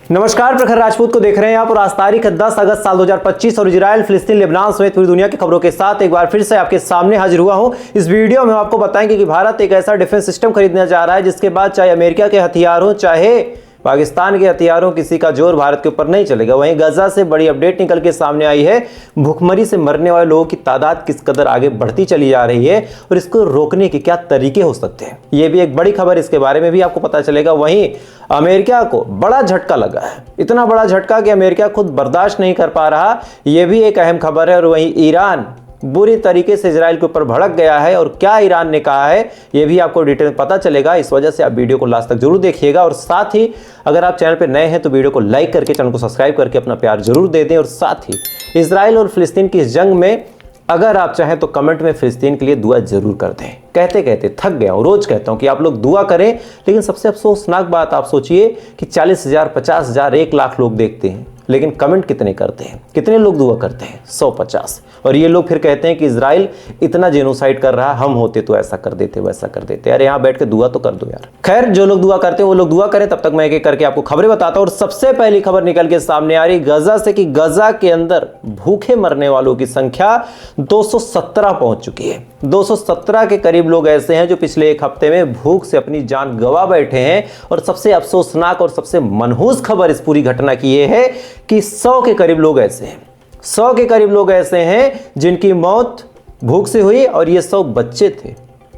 नमस्कार, प्रखर राजपूत को देख रहे हैं आप और आज तारीख 10 अगस्त साल 2025 और इजराइल, फिलिस्तीन, लेबनान समेत पूरी दुनिया की खबरों के साथ एक बार फिर से आपके सामने हाजिर हुआ हूं। इस वीडियो में हम आपको बताएंगे कि भारत एक ऐसा डिफेंस सिस्टम खरीदने जा रहा है जिसके बाद चाहे अमेरिका के हथियार हो चाहे पाकिस्तान के हथियारों, किसी का जोर भारत के ऊपर नहीं चलेगा। वहीं गजा से बड़ी अपडेट निकल के सामने आई है। भूखमरी से मरने वाले लोगों की तादाद किस कदर आगे बढ़ती चली जा रही है और इसको रोकने के क्या तरीके हो सकते हैं, यह भी एक बड़ी खबर। इसके बारे में भी आपको पता चलेगा। वहीं अमेरिका को बड़ा झटका लगा है, इतना बड़ा झटका कि अमेरिका खुद बर्दाश्त नहीं कर पा रहा, यह भी एक अहम खबर है। और वहीं ईरान बुरी तरीके से इजराइल के ऊपर भड़क गया है और क्या ईरान ने कहा है यह भी आपको डिटेल में पता चलेगा। इस वजह से आप वीडियो को लास्ट तक जरूर देखिएगा और साथ ही अगर आप चैनल पर नए हैं तो वीडियो को लाइक करके चैनल को सब्सक्राइब करके अपना प्यार जरूर दे दें। और साथ ही इजराइल और फिलिस्तीन की इस जंग में अगर आप चाहें तो कमेंट में फिलिस्तीन के लिए दुआ जरूर कर दें। कहते कहते थक गया हूं, रोज कहता हूं कि आप लोग दुआ करें, लेकिन सबसे अफसोसनाक बात आप सोचिए कि 40,000, 50,000, 1 लाख लोग देखते हैं, लेकिन कमेंट कितने करते हैं, कितने लोग दुआ करते हैं? 150। और ये लोग फिर कहते हैं कि इजराइल इतना जेनोसाइड कर रहा, हम होते तो ऐसा कर देते, वैसा कर देते। यार यहाँ बैठ के दुआ तो कर दो यार। खैर, जो लोग दुआ करते हैं वो लोग दुआ करें, तब तक मैं एक एक करके आपको खबरें बताता हूं। और सबसे पहली खबर निकल के सामने आ रही गजा से कि गजा के अंदर भूखे मरने वालों की संख्या 217 पहुंच चुकी है। 217 के करीब लोग ऐसे हैं जो पिछले एक हफ्ते में भूख से अपनी जान गंवा बैठे हैं। और सबसे अफसोसनाक और सबसे मनहूस खबर इस पूरी घटना की यह है कि 100 के करीब लोग ऐसे हैं, 100 के करीब लोग ऐसे हैं जिनकी मौत भूख से हुई और ये 100 बच्चे थे।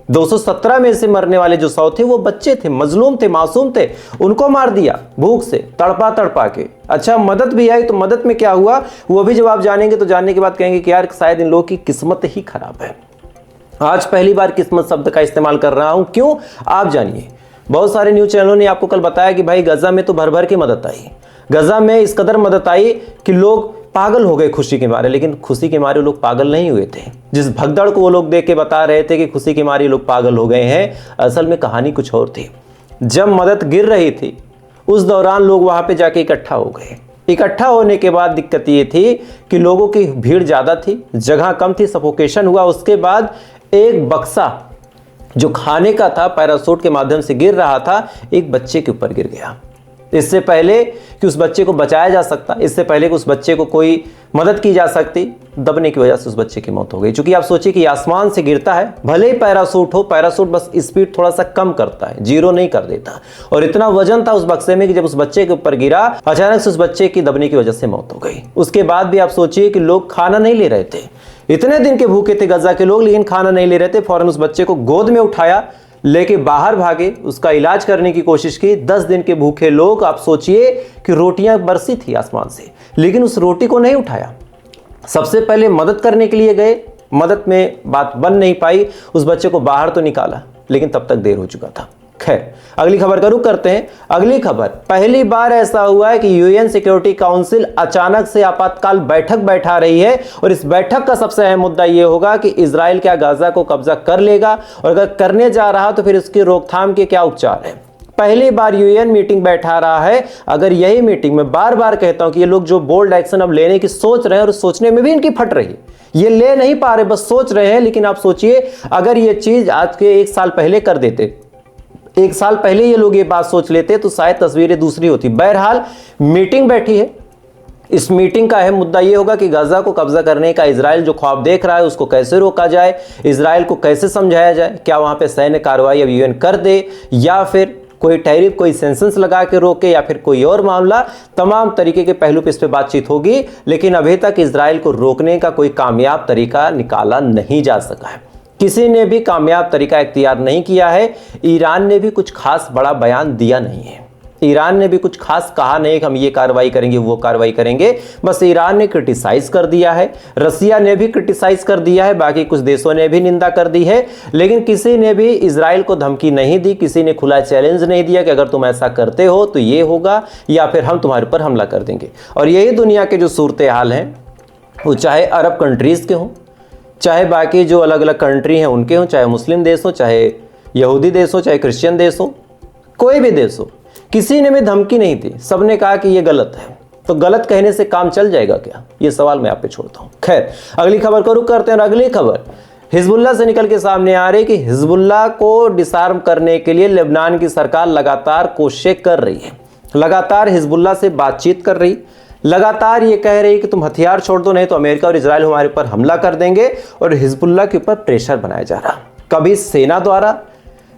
217 में से मरने वाले जो 100 थे वो बच्चे थे, मजलूम थे, मासूम थे। उनको मार दिया भूख से तड़पा तड़पा के। अच्छा, मदद भी आई तो मदद में क्या हुआ वो भी जब आप जानेंगे तो जानने के बाद कहेंगे कि यार शायद इन लोगों की किस्मत ही खराब है। आज पहली बार किस्मत शब्द का इस्तेमाल कर रहा हूं, क्यों आप जानिए। बहुत सारे न्यूज चैनलों ने आपको कल बताया कि भाई गजा में तो भर भर के मदद आई, गजा में इस कदर मदद आई कि लोग पागल हो गए खुशी के मारे। लेकिन खुशी के मारे लोग पागल नहीं हुए थे। जिस भगदड़ को वो लोग देख के बता रहे थे कि खुशी के मारे लोग पागल हो गए हैं, असल में कहानी कुछ और थी। जब मदद गिर रही थी उस दौरान लोग वहां पे जाके इकट्ठा हो गए। इकट्ठा होने के बाद दिक्कत ये थी कि लोगों की भीड़ ज्यादा थी, जगह कम थी, सफोकेशन हुआ। उसके बाद एक बक्सा जो खाने का था पैराशूट के माध्यम से गिर रहा था, एक बच्चे के ऊपर गिर गया। इससे पहले कि उस बच्चे को बचाया जा सकता, इससे पहले कि उस बच्चे को कोई मदद की जा सकती, दबने की वजह से उस बच्चे की मौत हो गई। क्योंकि आप सोचिए कि आसमान से गिरता है, भले ही पैराशूट हो, पैराशूट बस स्पीड थोड़ा सा कम करता है, जीरो नहीं कर देता। और इतना वजन था उस बक्से में कि जब उस बच्चे के ऊपर गिरा, अचानक से उस बच्चे की दबने की वजह से मौत हो गई। उसके बाद भी आप सोचिए कि लोग खाना नहीं ले रहे थे, इतने दिन के भूखे थे गजा के लोग, लेकिन खाना नहीं ले रहे थे। फौरन उस बच्चे को गोद में उठाया, लेके बाहर भागे, उसका इलाज करने की कोशिश की। 10 दिन के भूखे लोग, आप सोचिए कि रोटियां बरसी थी आसमान से, लेकिन उस रोटी को नहीं उठाया। सबसे पहले मदद करने के लिए गए, मदद में बात बन नहीं पाई, उस बच्चे को बाहर तो निकाला, लेकिन तब तक देर हो चुका था। खैर, अगली खबर का रुख करते हैं। अगली खबर, पहली बार ऐसा हुआ है कि यूएन सिक्योरिटी काउंसिल अचानक से आपातकाल बैठक बैठा रही है। और इस बैठक का सबसे अहम मुद्दा यह होगा कि इजराइल क्या गाजा को कब्जा कर लेगा, और अगर करने जा रहा तो फिर उसकी रोकथाम के क्या उपचार है। पहली बार यूएन मीटिंग बैठा रहा है। अगर यही मीटिंग, मैं बार बार कहता हूं कि ये लोग जो बोल्ड एक्शन अब लेने की सोच रहे हैं और सोचने में भी इनकी फट रही है, ये ले नहीं पा रहे, बस सोच रहे हैं। लेकिन आप सोचिए अगर ये चीज आज के 1 साल पहले कर देते, 1 साल पहले ये लोग ये बात सोच लेते तो शायद तस्वीरें दूसरी होती। बहरहाल मीटिंग बैठी है। इस मीटिंग का अहम मुद्दा यह होगा कि गाजा को कब्जा करने का इजराइल जो ख्वाब देख रहा है उसको कैसे रोका जाए, इजराइल को कैसे समझाया जाए। क्या वहां पे सैन्य कार्रवाई अब यूएन कर दे, या फिर कोई टैरिफ, कोई सेंक्शंस लगा के रोके, या फिर कोई और मामला। तमाम तरीके के पहलू पे इस पे बातचीत होगी, लेकिन अभी तक इजराइल को रोकने का कोई कामयाब तरीका निकाला नहीं जा सका है। किसी ने भी कामयाब तरीका इख्तियार नहीं किया है। ईरान ने भी कुछ खास बड़ा बयान दिया नहीं है, ईरान ने भी कुछ खास कहा नहीं कि हम ये कार्रवाई करेंगे, वो कार्रवाई करेंगे। बस ईरान ने क्रिटिसाइज कर दिया है, रसिया ने भी क्रिटिसाइज कर दिया है, बाकी कुछ देशों ने भी निंदा कर दी है। लेकिन किसी ने भी इजराइल को धमकी नहीं दी, किसी ने खुला चैलेंज नहीं दिया कि अगर तुम ऐसा करते हो तो ये होगा, या फिर हम तुम्हारे ऊपर हमला कर देंगे। और यही दुनिया के जो सूरत हाल हैं, वो चाहे अरब कंट्रीज के हों, चाहे बाकी जो अलग अलग कंट्री हैं उनके हों, चाहे मुस्लिम देश हो, चाहे यहूदी देश हो, चाहे क्रिश्चियन देश हो, कोई भी देश हो, किसी ने भी धमकी नहीं दी। सबने कहा कि ये गलत है। तो गलत कहने से काम चल जाएगा क्या, ये सवाल मैं आप पे छोड़ता हूं। खैर, अगली खबर को रुख करते हैं। अगली खबर हिजबुल्लाह से निकल के सामने आ रही कि हिजबुल्लाह को डिसआर्म करने के लिए लेबनान की सरकार लगातार कोशिशें कर रही है। लगातार हिजबुल्लाह से बातचीत कर रही, लगातार ये कह रही कि तुम हथियार छोड़ दो, नहीं तो अमेरिका और इजराइल हमारे ऊपर हमला कर देंगे, और हिजबुल्लाह के ऊपर प्रेशर बनाया जा रहा, कभी सेना द्वारा,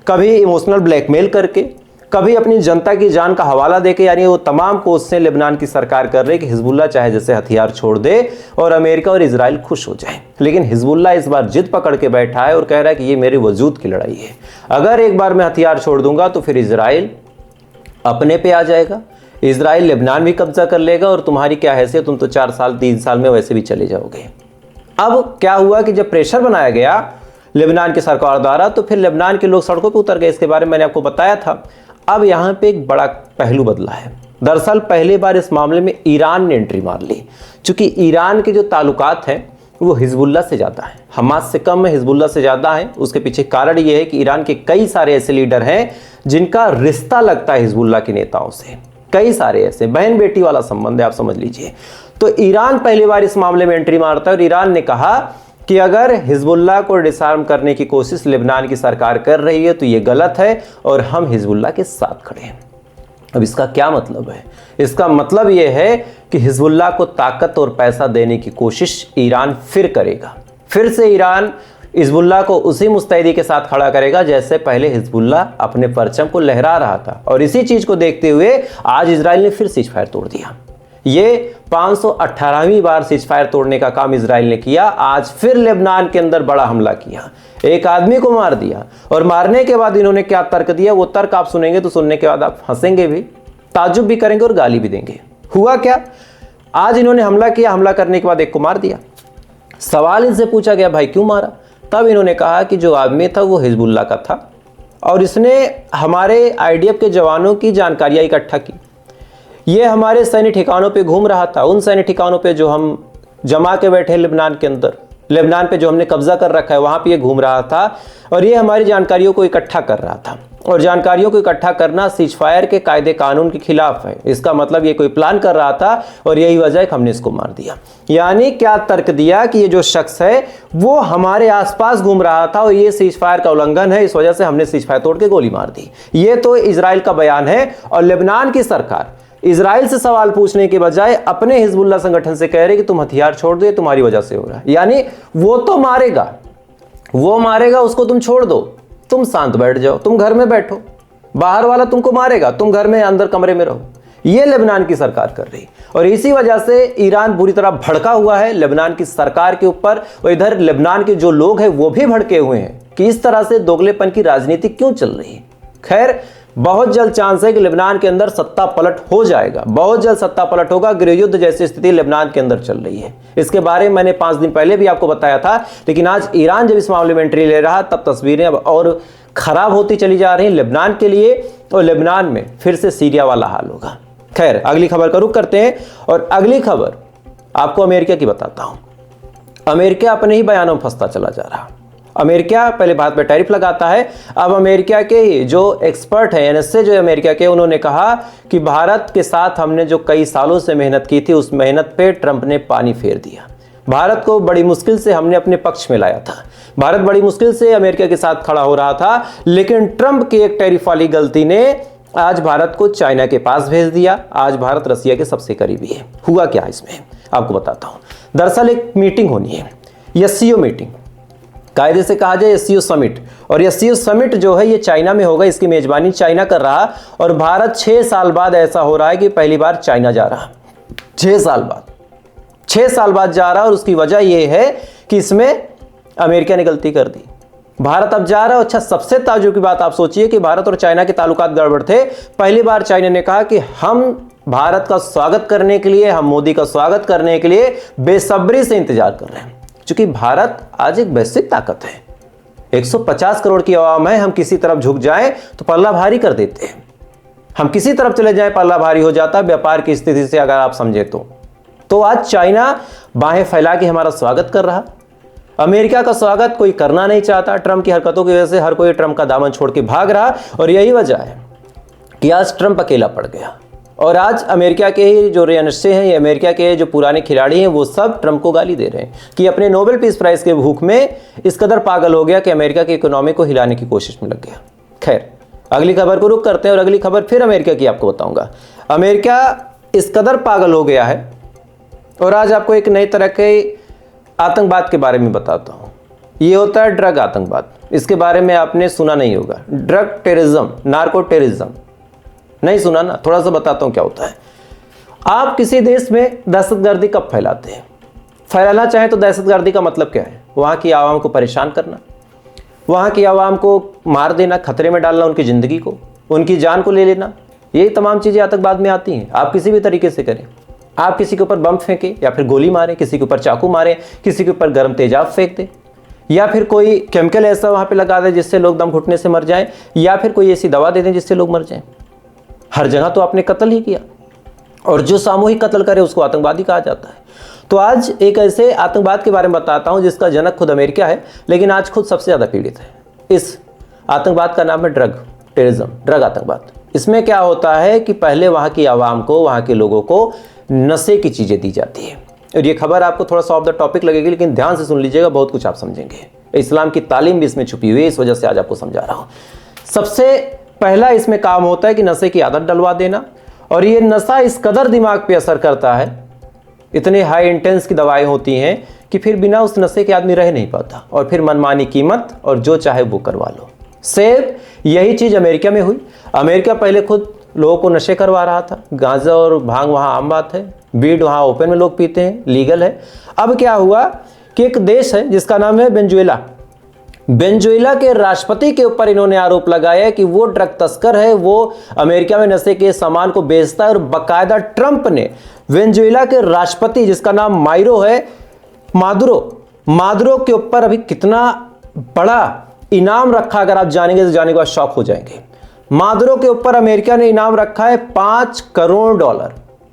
कभी इमोशनल ब्लैकमेल करके, कभी अपनी जनता की जान का हवाला देके। यानी वो तमाम कोशिशें लेबनान की सरकार कर रही कि हिजबुल्लाह चाहे जैसे हथियार छोड़ दे और अमेरिका और इजराइल खुश हो जाए। लेकिन हिजबुल्लाह इस बार जिद पकड़ के बैठा है और कह रहा है कि ये मेरे वजूद की लड़ाई है, अगर एक बार मैं हथियार छोड़ दूंगा तो फिर इजराइल अपने पे आ जाएगा, इजराइल लेबनान भी कब्जा कर लेगा, और तुम्हारी क्या हैसियत, तुम तो 4 साल 3 साल में वैसे भी चले जाओगे। अब क्या हुआ कि जब प्रेशर बनाया गया लेबनान की सरकार द्वारा, तो फिर लेबनान के लोग सड़कों पर उतर गए। इसके बारे में मैंने आपको बताया था। अब यहाँ पे एक बड़ा पहलू बदला है। दरअसल पहली बार इस मामले में ईरान ने एंट्री मार ली, क्योंकि ईरान के जो ताल्लुकात हैं वो हिजबुल्लाह से ज़्यादा है, हमास से कम है, हिजबुल्लाह से ज़्यादा है। उसके पीछे कारण ये है कि ईरान के कई सारे ऐसे लीडर हैं जिनका रिश्ता लगता है हिजबुल्लाह के नेताओं से, कई सारे ऐसे बहन बेटी वाला संबंध है, आप समझ लीजिए। तो ईरान पहली बार इस मामले में एंट्री मारता है, और ईरान ने कहा कि अगर हिजबुल्लाह को डिसआर्म करने की कोशिश लेबनान की सरकार कर रही है तो ये गलत है, और हम हिजबुल्लाह के साथ खड़े हैं। अब इसका क्या मतलब है? इसका मतलब ये है कि हिजबुल्लाह को ताकत और पैसा देने की कोशिश ईरान फिर करेगा। फिर से ईरान हिजबुल्लाह को उसी मुस्तैदी के साथ खड़ा करेगा जैसे पहले हिजबुल्लाह अपने परचम को लहरा रहा था। और इसी चीज को देखते हुए आज इजराइल ने फिर सीजफायर तोड़ दिया। ये 518वीं बार सीजफायर तोड़ने का काम इजराइल ने किया। आज फिर लेबनान के अंदर बड़ा हमला किया, एक आदमी को मार दिया, और मारने के बाद इन्होंने क्या तर्क दिया, वो तर्क आप सुनेंगे तो सुनने के बाद आप हंसेंगे भी, ताज्जुब भी करेंगे और गाली भी देंगे। हुआ क्या, आज इन्होंने हमला किया, हमला करने के बाद एक को मार दिया। सवाल इनसे पूछा गया भाई क्यों मारा? तब इन्होंने कहा कि जो आदमी था वो हिजबुल्लाह का था, और इसने हमारे आईडीएफ के जवानों की जानकारियां इकट्ठा की। ये हमारे सैन्य ठिकानों पे घूम रहा था, उन सैन्य ठिकानों पे जो हम जमा के बैठे लेबनान के अंदर, लेबनान पे जो हमने कब्जा कर रखा है वहाँ पे ये घूम रहा था, और ये हमारी जानकारियों को इकट्ठा कर रहा था। और जानकारियों को इकट्ठा करना सीजफायर के कायदे कानून के खिलाफ है। इसका मतलब ये कोई प्लान कर रहा था, और यही वजह है कि हमने इसको मार दिया। यानी क्या तर्क दिया कि ये जो शख्स है वो हमारे आसपास घूम रहा था और ये सीजफायर का उल्लंघन है, इस वजह से हमने सीजफायर तोड़ के गोली मार दी। ये तो इजराइल का बयान है। और लेबनान की सरकार इजराइल से सवाल पूछने के बजाय अपने हिजबुल्लाह संगठन से कह रहे कि तुम हथियार छोड़ दो, तुम्हारी वजह से हो रहा है। यानी वो तो मारेगा, वो मारेगा, उसको तुम छोड़ दो, तुम शांत बैठ जाओ, तुम घर में बैठो, बाहर वाला तुमको मारेगा, तुम घर में अंदर कमरे में रहो। ये लेबनान की सरकार कर रही, और इसी वजह से ईरान बुरी तरह भड़का हुआ है लेबनान की सरकार के ऊपर, और इधर लेबनान के जो लोग हैं वो भी भड़के हुए हैं कि इस तरह से दोगलेपन की राजनीति क्यों चल रही है। खैर, बहुत जल्द चांस है कि लेबनान के अंदर सत्ता पलट हो जाएगा, बहुत जल्द सत्ता पलट होगा। गृह युद्ध जैसी स्थिति लेबनान के अंदर चल रही है। इसके बारे में मैंने 5 दिन पहले भी आपको बताया था, लेकिन आज ईरान जब इस मामले में एंट्री ले रहा तब तस्वीरें अब और खराब होती चली जा रही हैं लेबनान के लिए, और लेबनान में फिर से सीरिया वाला हाल होगा। खैर, अगली खबर का रुख करते हैं, और अगली खबर आपको अमेरिका की बताता हूं। अमेरिका अपने ही बयानों में फंसता चला जा रहा। अमेरिका पहले भारत पर टैरिफ लगाता है, अब अमेरिका के ही जो एक्सपर्ट हैं एनएसए जो अमेरिका के, उन्होंने कहा कि भारत के साथ हमने जो कई सालों से मेहनत की थी उस मेहनत पे ट्रंप ने पानी फेर दिया। भारत को बड़ी मुश्किल से हमने अपने पक्ष में लाया था, भारत बड़ी मुश्किल से अमेरिका के साथ खड़ा हो रहा था, लेकिन ट्रंप की एक टैरिफ वाली गलती ने आज भारत को चाइना के पास भेज दिया। आज भारत रसिया के सबसे करीबी है। हुआ क्या इसमें आपको बताता हूं। दरअसल एक मीटिंग होनी है, एससीओ मीटिंग, कायदे से कहा जाए एससीओ समिट, और एससीओ समिट जो है ये चाइना में होगा। इसकी मेजबानी चाइना कर रहा, और भारत 6 साल बाद ऐसा हो रहा है कि पहली बार चाइना जा रहा। 6 साल बाद, 6 साल बाद जा रहा, और उसकी वजह यह है कि इसमें अमेरिका ने गलती कर दी, भारत अब जा रहा है। अच्छा, सबसे ताज्जुब की बात आप सोचिए कि भारत और चाइना के ताल्लुकात गड़बड़ थे। पहली बार चाइना ने कहा कि हम भारत का स्वागत करने के लिए, हम मोदी का स्वागत करने के लिए बेसब्री से इंतजार कर रहे हैं, क्योंकि भारत आज एक वैश्विक ताकत है। 150 करोड़ की आवाम है, हम किसी तरफ झुक जाएं तो पल्ला भारी कर देते हैं, हम किसी तरफ चले जाएं पल्ला भारी हो जाता है व्यापार की स्थिति से, अगर आप समझे तो आज चाइना बाहें फैला के हमारा स्वागत कर रहा। अमेरिका का स्वागत कोई करना नहीं चाहता, ट्रंप की हरकतों की वजह से हर कोई ट्रंप का दामन छोड़ के भाग रहा, और यही वजह है कि आज ट्रंप अकेला पड़ गया। और आज अमेरिका के ही जो एनएसए हैं, ये अमेरिका के जो पुराने खिलाड़ी हैं, वो सब ट्रंप को गाली दे रहे हैं कि अपने नोबेल पीस प्राइज के भूख में इस कदर पागल हो गया कि अमेरिका की इकोनॉमी को हिलाने की कोशिश में लग गया। खैर, अगली खबर को रुख करते हैं और अगली खबर फिर अमेरिका की आपको बताऊंगा। अमेरिका इस कदर पागल हो गया है और आज आपको एक नई तरह के आतंकवाद के बारे में बताता हूं। ये होता है ड्रग आतंकवाद। इसके बारे में आपने सुना नहीं होगा, ड्रग टेररिज्म, नार्को टेररिज्म, नहीं सुना ना? थोड़ा सा बताता हूं क्या होता है। आप किसी देश में दहशतगर्दी कब फैलाते हैं? फैलाना चाहें तो दहशतगर्दी का मतलब क्या है? वहां की आवाम को परेशान करना, वहां की आवाम को मार देना, खतरे में डालना, उनकी जिंदगी को, उनकी जान को ले लेना, यही तमाम चीजें आतंकवाद में आती हैं। आप किसी भी तरीके से करें, आप किसी के ऊपर बम फेंकें या फिर गोली मारें, किसी के ऊपर चाकू मारें, किसी के ऊपर गर्म तेजाब फेंक दें, या फिर कोई केमिकल ऐसा वहां पे लगा दें जिससे लोग दम घुटने से मर जाएं, या फिर कोई ऐसी दवा दे दें जिससे लोग मर जाएं। हर जगह तो आपने कत्ल ही किया, और जो सामूहिक कत्ल करे उसको आतंकवादी कहा जाता है। तो आज एक ऐसे आतंकवाद के बारे में बताता हूं जिसका जनक खुद अमेरिका है, लेकिन आज खुद सबसे ज्यादा पीड़ित है। इस आतंकवाद का नाम है ड्रग टेररिज्म, ड्रग आतंकवाद। इसमें क्या होता है कि पहले वहां की आवाम को, वहां के लोगों को नशे की चीजें दी जाती है। और ये खबर आपको थोड़ा सा ऑफ द टॉपिक लगेगी, लेकिन ध्यान से सुन लीजिएगा, बहुत कुछ आप समझेंगे। इस्लाम की तालीम भी इसमें छुपी हुई है, इस वजह से आज आपको समझा रहा हूं। सबसे पहला इसमें काम होता है कि नशे की आदत डलवा देना, और ये नशा इस कदर दिमाग पे असर करता है, इतने हाई इंटेंस की दवाएं होती हैं कि फिर बिना उस नशे के आदमी रह नहीं पाता, और फिर मनमानी कीमत और जो चाहे वो करवा लो। सेम यही चीज अमेरिका में हुई। अमेरिका पहले खुद लोगों को नशे करवा रहा था, गांजा और भांग वहां आम बात है, बीड वहां ओपन में लोग पीते हैं, लीगल है। अब क्या हुआ कि एक देश है जिसका नाम है वेनेजुएला। वेनेजुएला के राष्ट्रपति के ऊपर इन्होंने आरोप लगाया कि वो ड्रग तस्कर है, वो अमेरिका में नशे के सामान को बेचता है, और बाकायदा ट्रंप ने वेनेजुएला के राष्ट्रपति, जिसका नाम माइरो है, मादुरो के ऊपर अभी कितना बड़ा इनाम रखा, अगर आप जानेंगे तो जाने के बाद शॉक हो जाएंगे। मादुरो के ऊपर अमेरिका ने इनाम रखा है $5 करोड़।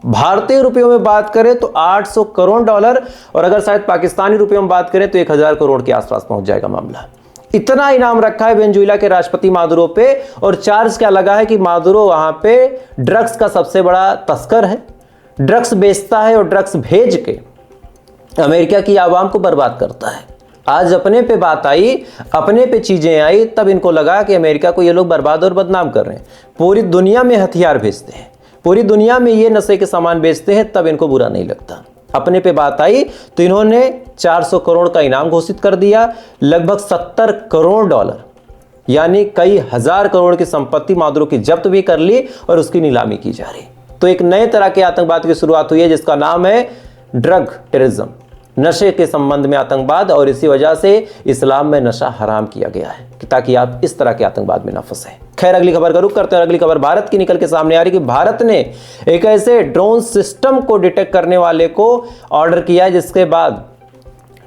भारतीय रुपयों में बात करें तो $800 करोड़, और अगर शायद पाकिस्तानी रुपयों में बात करें तो 1000 करोड़ के आसपास पहुंच जाएगा मामला। इतना इनाम रखा है वेनेजुएला के राष्ट्रपति मादुरो पे, और चार्ज क्या लगा है कि मादुरो वहां पे ड्रग्स का सबसे बड़ा तस्कर है, ड्रग्स बेचता है और ड्रग्स भेज के अमेरिका की आवाम को बर्बाद करता है। आज अपने पे बात आई, अपने पे चीजें आई, तब इनको लगा कि अमेरिका को ये लोग बर्बाद और बदनाम कर रहे हैं। पूरी दुनिया में हथियार भेजते हैं, पूरी दुनिया में ये नशे के सामान बेचते हैं, तब इनको बुरा नहीं लगता। अपने पे बात आई तो इन्होंने $400 करोड़ का इनाम घोषित कर दिया, लगभग $70 करोड़, यानी कई हजार करोड़ की संपत्ति मादुरो की जब्त भी कर ली और उसकी नीलामी की जा रही। तो एक नए तरह के आतंकवाद की शुरुआत हुई है जिसका नाम है ड्रग टेररिज्म, नशे के संबंध में आतंकवाद। और इसी वजह से इस्लाम में नशा हराम किया गया है कि ताकि आप इस तरह के आतंकवाद में ना फंसे। खैर, अगली खबर का रुख करते हैं। अगली खबर भारत की निकल के सामने आ रही कि भारत ने एक ऐसे ड्रोन सिस्टम को डिटेक्ट करने वाले को ऑर्डर किया है जिसके बाद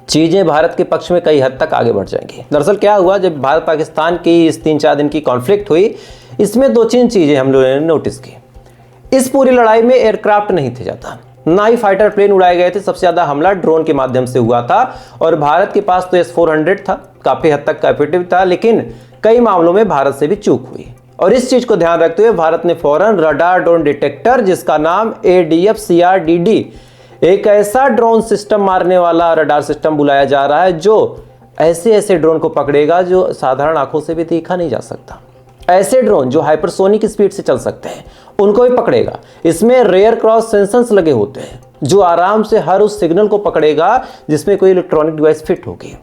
चीजें भारत के पक्ष में कई हद तक आगे बढ़ जाएंगी। दरअसल क्या हुआ, जब भारत पाकिस्तान की इस 3-4 दिन की कॉन्फ्लिक्ट हुई, इसमें 2-3 चीजें हम लोगों ने नोटिस की। इस पूरी लड़ाई में एयरक्राफ्ट नहीं थे ज्यादा, ना ही फाइटर प्लेन उड़ाए गए थे। सबसे ज्यादा हमला ड्रोन के माध्यम से हुआ था, और भारत के पास तो S-400 था, काफी हद तक कैपेटिव था, लेकिन कई मामलों में भारत से भी चूक हुई। और इस चीज को ध्यान रखते हुए भारत ने फौरन रडार ड्रोन डिटेक्टर, जिसका नाम ADF-CRDD, एक ऐसा ड्रोन सिस्टम मारने वाला रडार सिस्टम बुलाया जा रहा है जो ऐसे ऐसे ड्रोन को पकड़ेगा जो साधारण आंखों से भी देखा नहीं जा सकता। ऐसे ड्रोन जो हाइपरसोनिक स्पीड से चल सकते हैं उनको भी पकड़ेगा। इसमें रेयर क्रॉस सेंसर्स लगे होते हैं जो आराम से हर उस सिग्नल को पकड़ेगा जिसमें कोई इलेक्ट्रॉनिक डिवाइस फिट होगी।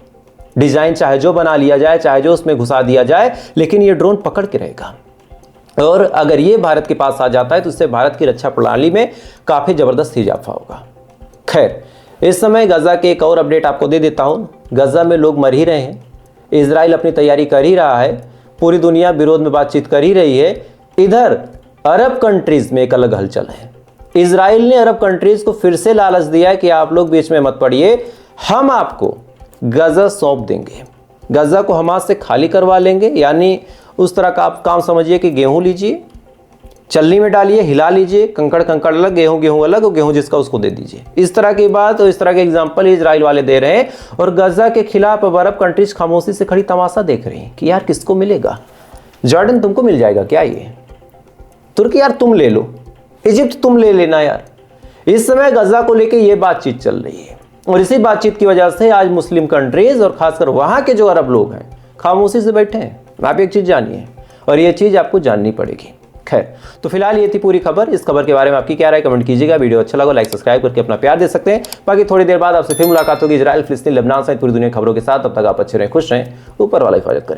डिजाइन चाहे जो बना लिया जाए, चाहे जो उसमें घुसा दिया जाए, लेकिन ये ड्रोन पकड़ के रहेगा। और अगर ये भारत के पास आ जाता है तो इससे भारत की रक्षा प्रणाली में काफी जबरदस्त इजाफा होगा। खैर, इस समय गजा के एक और अपडेट आपको दे देता हूं। गजा में लोग मर ही रहे हैं, इजराइल अपनी तैयारी कर ही रहा है, पूरी दुनिया विरोध में बातचीत कर ही रही है। इधर अरब कंट्रीज में एक अलग हलचल है। इजराइल ने अरब कंट्रीज को फिर से लालच दिया है कि आप लोग बीच में मत पड़िए, हम आपको गजा सौंप देंगे, गजा को हमास से खाली करवा लेंगे। यानी उस तरह का आप काम समझिए कि गेहूं लीजिए, चलनी में डालिए, हिला लीजिए, कंकड़ कंकड़ अलग, गेहूं अलग, और गेहूं जिसका उसको दे दीजिए। इस तरह की बात और इस तरह के एग्जांपल इजराइल वाले दे रहे हैं। और गजा के खिलाफ अब अरब कंट्रीज खामोशी से खड़ी तमाशा देख रही हैं कि यार किसको मिलेगा। जॉर्डन तुमको मिल जाएगा क्या, ये तुर्की यार तुम ले लो, इजिप्ट तुम ले लेना यार। इस समय गजा को लेकर यह बातचीत चल रही है, और इसी बातचीत की वजह से आज मुस्लिम कंट्रीज और खासकर वहां के जो अरब लोग हैं खामोशी से बैठे हैं। आप एक चीज जानिए, और ये चीज़ आपको जाननी पड़ेगी। खैर, तो फिलहाल ये थी पूरी खबर। इस खबर के बारे में आपकी क्या राय कमेंट कीजिएगा। वीडियो अच्छा लगा लाइक सब्सक्राइब करके अपना प्यार दे सकते हैं। बाकी थोड़ी देर बाद आपसे फिर मुलाकात होगी इजराइल फिलिस्तीन लेबनान सहित पूरी दुनिया खबरों के साथ। तब तक आप अच्छे रहें, खुश रहें, ऊपर वाला हिफाजत करें।